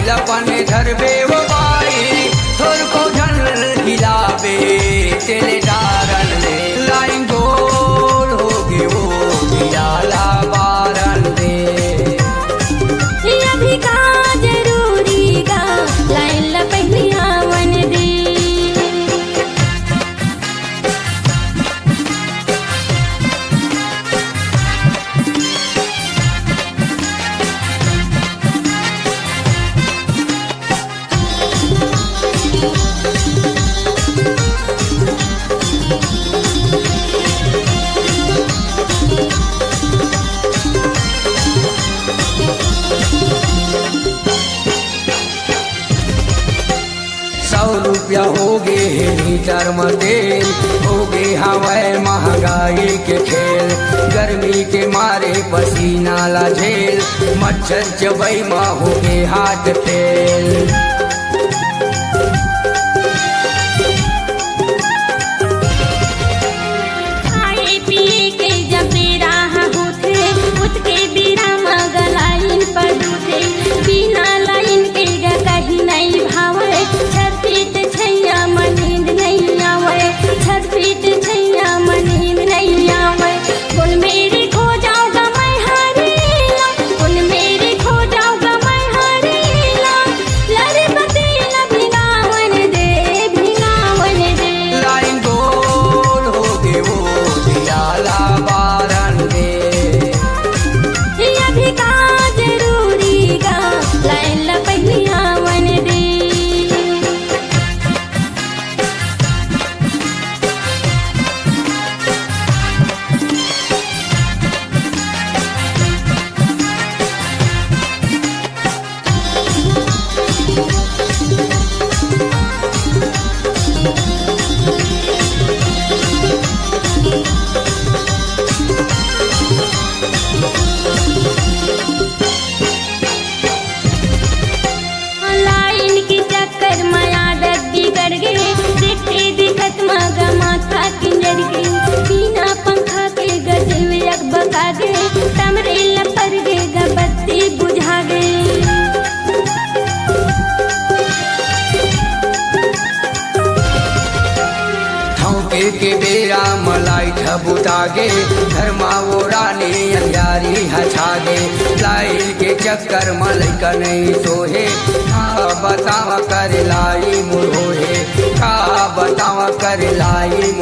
लपन धरबे वो बाई थोर को झल हिलाबे तेरे डारन दे लाइन गोल हो गए वो बियाला बारन दे अभी का जरूरी गा लाइन लपहिया वन दे ₹100 हो गए लीटर में तेल हो गए हवाए महंगाई के खेल गर्मी के मारे पसीना ला झेल मच्छर चबई में हो गए हाथ फेल खाए पिए के जब बेरा होते उठ के बेरा मगलाइन पर दूते बिना लाइन के कहीं नहीं भावे छरपीट छैया मनींद नहीं आवे छरपीट छैया मनींद नहीं आवे कौन मेरी खो जाऊंगा मैं हारेला कौन मेरी खो जाऊंगा मैं हारेला लड़े बतेला भिगावन दे लाइन गोल हो गए वो बियाला बारन दे अभी का जरूरी गा लाइन लपहिया वन दे लाइन की चक्कर में आदत बिगड़ गई देखते दिखत मगा माथा किंजर गई बिना पंखा के गजवे अकबका गए तमरे लपर गए बत्ती बुझा गई ठौके के बेरा मलाई ठबुतागे धर्मा वो रानी अंधारी हछागे लाइल के चक्कर मलैका नहीं सोहे का बतावा कर लाई मुरोहे का बतावा कर लाई